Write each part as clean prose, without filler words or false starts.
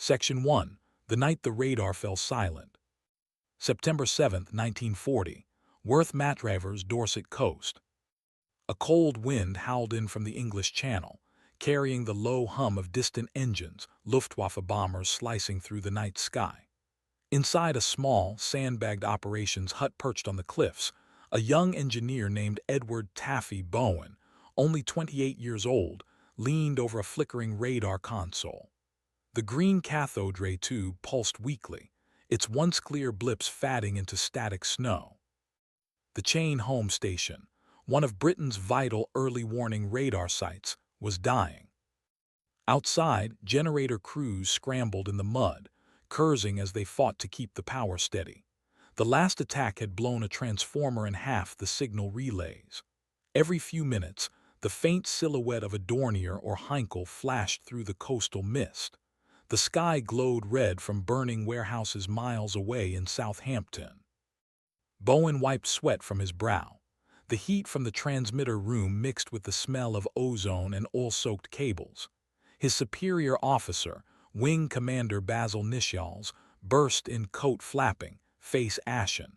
Section 1. The night the radar fell silent. September 7, 1940. Worth Matravers, Dorset coast. A cold wind howled in from the English Channel, carrying the low hum of distant engines, Luftwaffe bombers slicing through the night sky. Inside a small, sandbagged operations hut perched on the cliffs, a young engineer named Edward Taffy Bowen, only 28 years old, leaned over a flickering radar console. The green cathode ray tube pulsed weakly, its once clear blips fading into static snow. The Chain Home Station, one of Britain's vital early warning radar sites, was dying. Outside, generator crews scrambled in the mud, cursing as they fought to keep the power steady. The last attack had blown a transformer in half the signal relays. Every few minutes, the faint silhouette of a Dornier or Heinkel flashed through the coastal mist. The sky glowed red from burning warehouses miles away in Southampton. Bowen wiped sweat from his brow. The heat from the transmitter room mixed with the smell of ozone and oil-soaked cables. His superior officer, Wing Commander Basil Nichols, burst in, coat flapping, face ashen.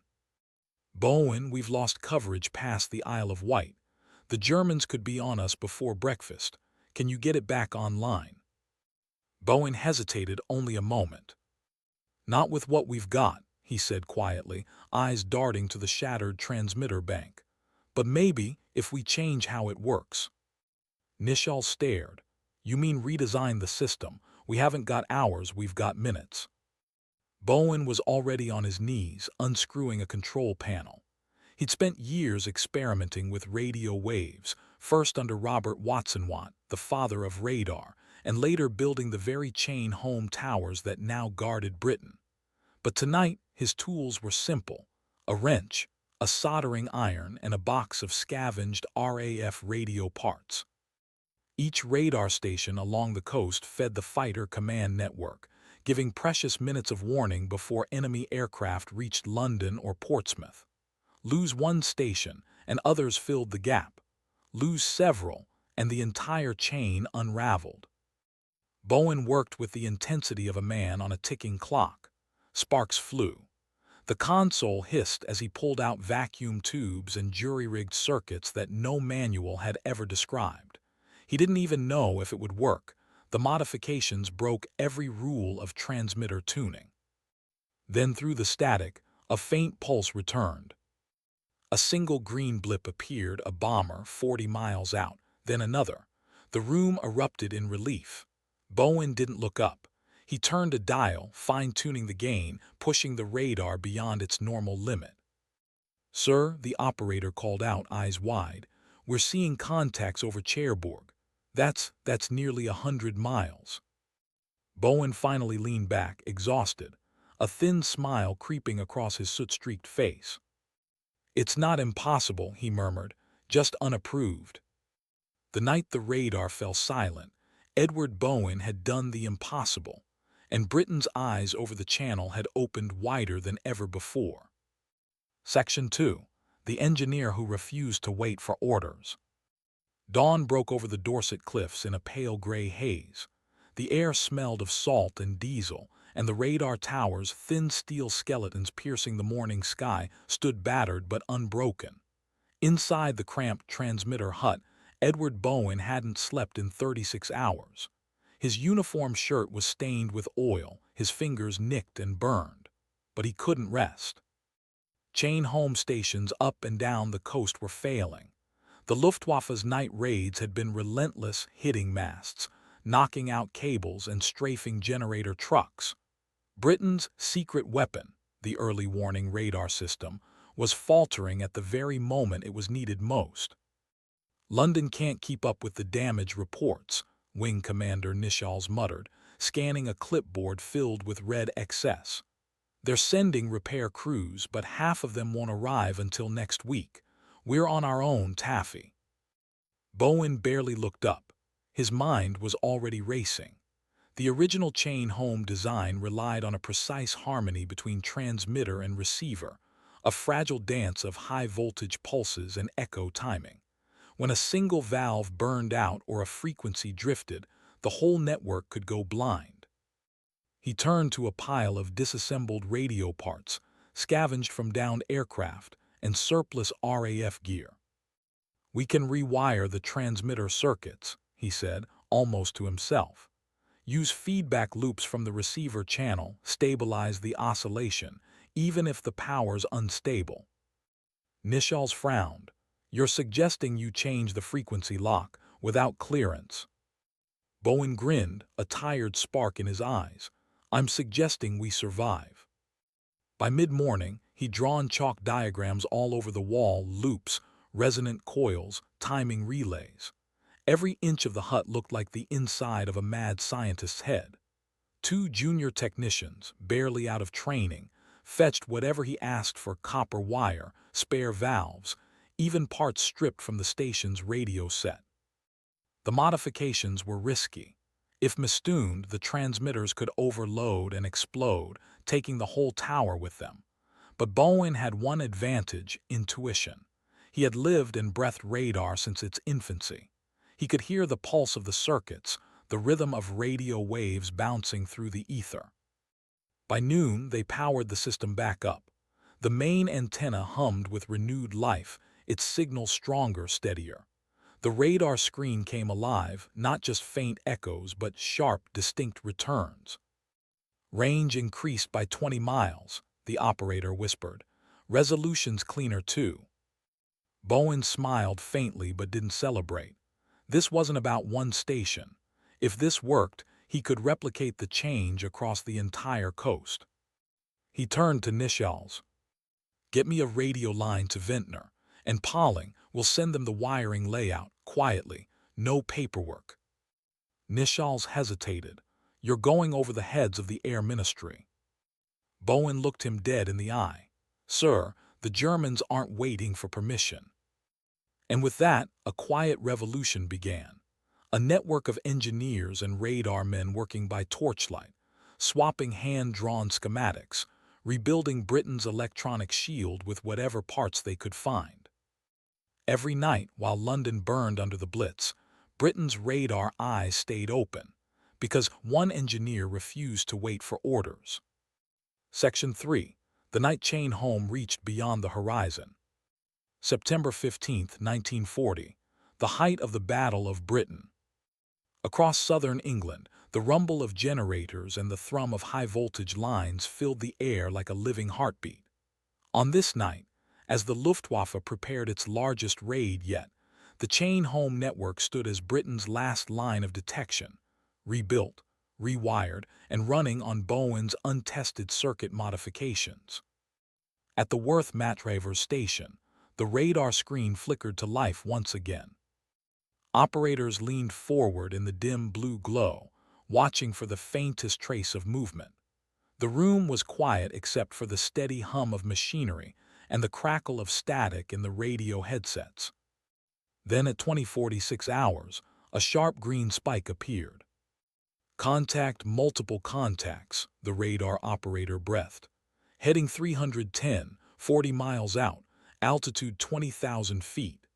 "Bowen, we've lost coverage past the Isle of Wight. The Germans could be on us before breakfast. Can you get it back online?" Bowen hesitated only a moment. "Not with what we've got," he said quietly, eyes darting to the shattered transmitter bank. "But maybe, if we change how it works." Nichols stared. "You mean redesign the system? We haven't got hours, we've got minutes." Bowen was already on his knees, unscrewing a control panel. He'd spent years experimenting with radio waves, first under Robert Watt, the father of radar, and later building the very chain home towers that now guarded Britain. But tonight, his tools were simple: a wrench, a soldering iron, and a box of scavenged RAF radio parts. Each radar station along the coast fed the fighter command network, giving precious minutes of warning before enemy aircraft reached London or Portsmouth. Lose one station, and others filled the gap. Lose several, and the entire chain unraveled. Bowen worked with the intensity of a man on a ticking clock. Sparks flew. The console hissed as he pulled out vacuum tubes and jury-rigged circuits that no manual had ever described. He didn't even know if it would work. The modifications broke every rule of transmitter tuning. Then through the static, a faint pulse returned. A single green blip appeared, a bomber 40 miles out, then another. The room erupted in relief. Bowen didn't look up. He turned a dial, fine-tuning the gain, pushing the radar beyond its normal limit. "Sir," the operator called out, eyes wide, "we're seeing contacts over Cherbourg. That's nearly 100 miles. Bowen finally leaned back, exhausted, a thin smile creeping across his soot-streaked face. "It's not impossible," he murmured, "just unapproved." The night the radar fell silent, Edward Bowen had done the impossible, and Britain's eyes over the channel had opened wider than ever before. Section 2. The engineer who refused to wait for orders. Dawn broke over the Dorset cliffs in a pale gray haze. The air smelled of salt and diesel, and the radar towers, thin steel skeletons piercing the morning sky, stood battered but unbroken. Inside the cramped transmitter hut, Edward Bowen hadn't slept in 36 hours. His uniform shirt was stained with oil, his fingers nicked and burned. But he couldn't rest. Chain home stations up and down the coast were failing. The Luftwaffe's night raids had been relentless, hitting masts, knocking out cables and strafing generator trucks. Britain's secret weapon, the early warning radar system, was faltering at the very moment it was needed most. "London can't keep up with the damage reports," Wing Commander Nichols muttered, scanning a clipboard filled with red excess. "They're sending repair crews, but half of them won't arrive until next week. We're on our own, Taffy." Bowen barely looked up. His mind was already racing. The original chain home design relied on a precise harmony between transmitter and receiver, a fragile dance of high-voltage pulses and echo timing. When a single valve burned out or a frequency drifted, the whole network could go blind. He turned to a pile of disassembled radio parts, scavenged from downed aircraft, and surplus RAF gear. "We can rewire the transmitter circuits," he said, almost to himself. "Use feedback loops from the receiver channel, stabilize the oscillation, even if the power's unstable." Nishal's frowned. "You're suggesting you change the frequency lock without clearance." Bowen grinned, a tired spark in his eyes. "I'm suggesting we survive." By mid-morning, he'd drawn chalk diagrams all over the wall, loops, resonant coils, timing relays. Every inch of the hut looked like the inside of a mad scientist's head. Two junior technicians, barely out of training, fetched whatever he asked for: copper wire, spare valves, even parts stripped from the station's radio set. The modifications were risky. If mistuned, the transmitters could overload and explode, taking the whole tower with them. But Bowen had one advantage: intuition. He had lived and breathed radar since its infancy. He could hear the pulse of the circuits, the rhythm of radio waves bouncing through the ether. By noon, they powered the system back up. The main antenna hummed with renewed life, its signal stronger, steadier. The radar screen came alive, not just faint echoes, but sharp, distinct returns. "Range increased by 20 miles, the operator whispered. "Resolution's cleaner, too." Bowen smiled faintly but didn't celebrate. This wasn't about one station. If this worked, he could replicate the change across the entire coast. He turned to Nishal's. "Get me a radio line to Vintner, and Polling will send them the wiring layout, quietly, no paperwork." Nishal's hesitated. "You're going over the heads of the Air Ministry." Bowen looked him dead in the eye. "Sir, the Germans aren't waiting for permission." And with that, a quiet revolution began. A network of engineers and radar men working by torchlight, swapping hand-drawn schematics, rebuilding Britain's electronic shield with whatever parts they could find. Every night, while London burned under the Blitz, Britain's radar eyes stayed open, because one engineer refused to wait for orders. Section 3. The night chain home reached beyond the horizon. September 15, 1940, the height of the Battle of Britain. Across southern England, the rumble of generators and the thrum of high-voltage lines filled the air like a living heartbeat. On this night, as the Luftwaffe prepared its largest raid yet, the chain home network stood as Britain's last line of detection, rebuilt, rewired, and running on Bowen's untested circuit modifications. At the Worth Matravers station, the radar screen flickered to life once again. Operators leaned forward in the dim blue glow, watching for the faintest trace of movement. The room was quiet except for the steady hum of machinery and the crackle of static in the radio headsets. Then at 20:46 hours, a sharp green spike appeared. "Contact, multiple contacts," the radar operator breathed. "Heading 310, 40 miles out, altitude 20,000 feet.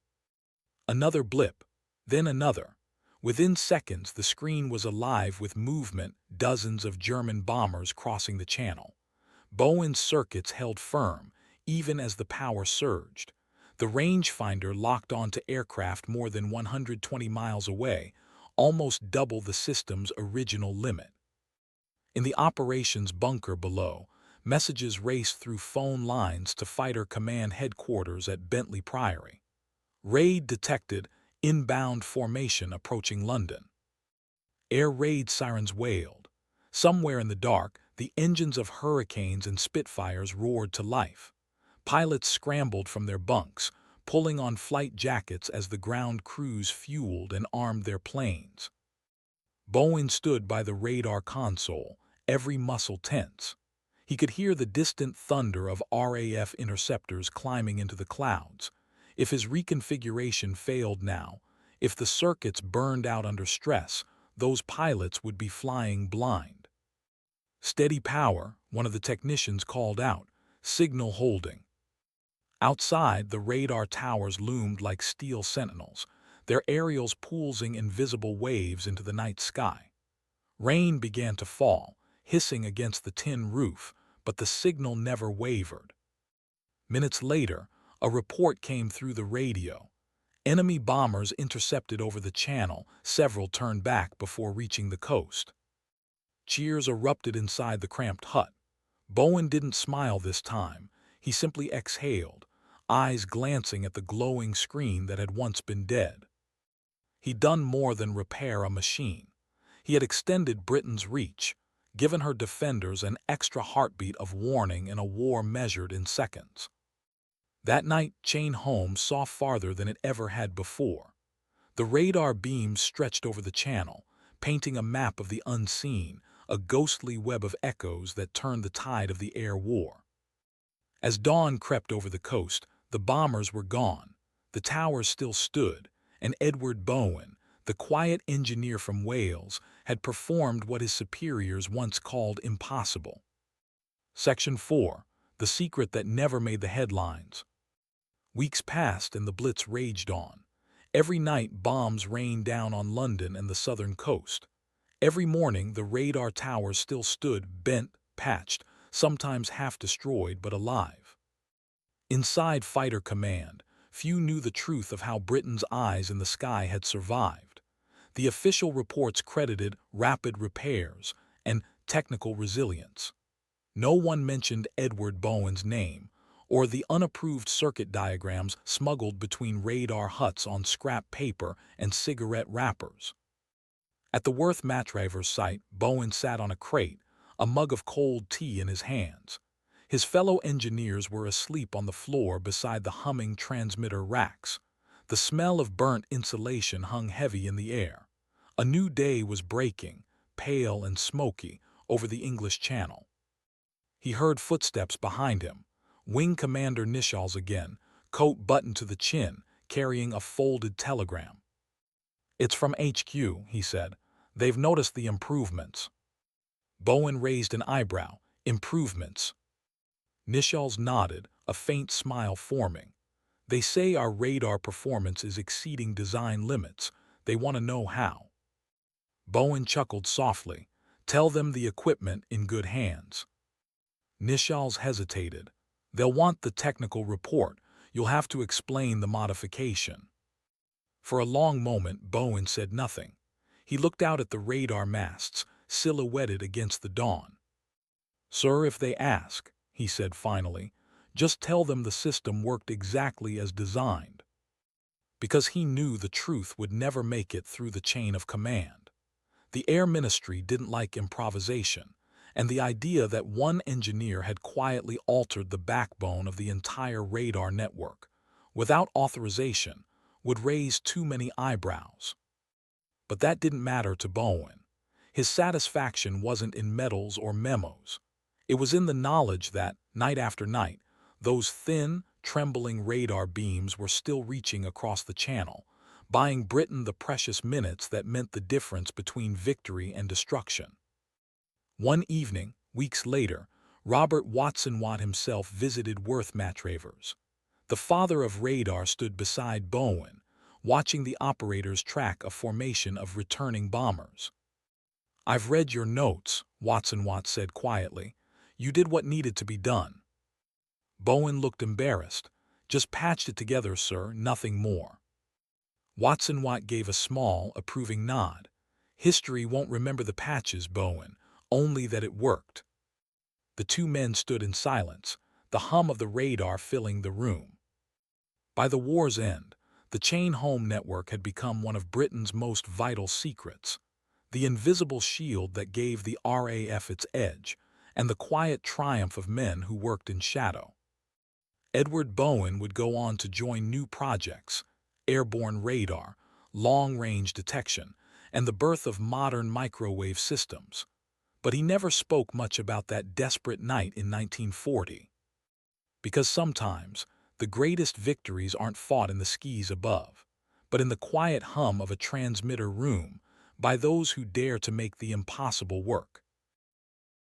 Another blip, then another. Within seconds, the screen was alive with movement, dozens of German bombers crossing the channel. Bowen's circuits held firm, even as the power surged. The rangefinder locked onto aircraft more than 120 miles away, almost double the system's original limit. In the operations bunker below, messages raced through phone lines to fighter command headquarters at Bentley Priory. "Raid detected, inbound formation approaching London." Air raid sirens wailed. Somewhere in the dark, the engines of Hurricanes and Spitfires roared to life. Pilots scrambled from their bunks, pulling on flight jackets as the ground crews fueled and armed their planes. Bowen stood by the radar console, every muscle tense. He could hear the distant thunder of RAF interceptors climbing into the clouds. If his reconfiguration failed now, if the circuits burned out under stress, those pilots would be flying blind. "Steady power," one of the technicians called out, "signal holding." Outside, the radar towers loomed like steel sentinels, their aerials pulsing invisible waves into the night sky. Rain began to fall, hissing against the tin roof, but the signal never wavered. Minutes later, a report came through the radio. Enemy bombers intercepted over the channel, several turned back before reaching the coast. Cheers erupted inside the cramped hut. Bowen didn't smile this time. He simply exhaled, eyes glancing at the glowing screen that had once been dead. He'd done more than repair a machine. He had extended Britain's reach, given her defenders an extra heartbeat of warning in a war measured in seconds. That night, Chain Home saw farther than it ever had before. The radar beams stretched over the channel, painting a map of the unseen, a ghostly web of echoes that turned the tide of the air war. As dawn crept over the coast, the bombers were gone. The towers still stood, and Edward Bowen, the quiet engineer from Wales, had performed what his superiors once called impossible. Section 4. The secret that never made the headlines. Weeks passed and the Blitz raged on. Every night bombs rained down on London and the southern coast. Every morning the radar towers still stood, bent, patched, sometimes half destroyed but alive. Inside Fighter Command, few knew the truth of how Britain's eyes in the sky had survived. The official reports credited rapid repairs and technical resilience. No one mentioned Edward Bowen's name, or the unapproved circuit diagrams smuggled between radar huts on scrap paper and cigarette wrappers. At the Worth Matravers site, Bowen sat on a crate, a mug of cold tea in his hands. His fellow engineers were asleep on the floor beside the humming transmitter racks. The smell of burnt insulation hung heavy in the air. A new day was breaking, pale and smoky, over the English Channel. He heard footsteps behind him. Wing Commander Nishal's again, coat buttoned to the chin, carrying a folded telegram. "It's from HQ," he said. "They've noticed the improvements." Bowen raised an eyebrow. "Improvements?" Nishal's nodded, a faint smile forming. "They say our radar performance is exceeding design limits. They want to know how." Bowen chuckled softly. "Tell them the equipment in good hands." Nishal's hesitated. "They'll want the technical report. You'll have to explain the modification." For a long moment, Bowen said nothing. He looked out at the radar masts, silhouetted against the dawn. "Sir, if they ask," he said finally, "just tell them the system worked exactly as designed." Because he knew the truth would never make it through the chain of command. The Air Ministry didn't like improvisation, and the idea that one engineer had quietly altered the backbone of the entire radar network, without authorization, would raise too many eyebrows. But that didn't matter to Bowen. His satisfaction wasn't in medals or memos. It was in the knowledge that, night after night, those thin, trembling radar beams were still reaching across the channel, buying Britain the precious minutes that meant the difference between victory and destruction. One evening, weeks later, Robert Watson-Watt himself visited Worth Matravers. The father of radar stood beside Bowen, watching the operators track a formation of returning bombers. "I've read your notes," Watson-Watt said quietly. "You did what needed to be done." Bowen looked embarrassed. "Just patched it together, sir, nothing more." Watson-Watt gave a small, approving nod. "History won't remember the patches, Bowen, only that it worked." The two men stood in silence, the hum of the radar filling the room. By the war's end, the Chain Home network had become one of Britain's most vital secrets, the invisible shield that gave the RAF its edge, and the quiet triumph of men who worked in shadow. Edward Bowen would go on to join new projects, airborne radar, long-range detection, and the birth of modern microwave systems. But he never spoke much about that desperate night in 1940. Because sometimes, the greatest victories aren't fought in the skies above, but in the quiet hum of a transmitter room, by those who dare to make the impossible work.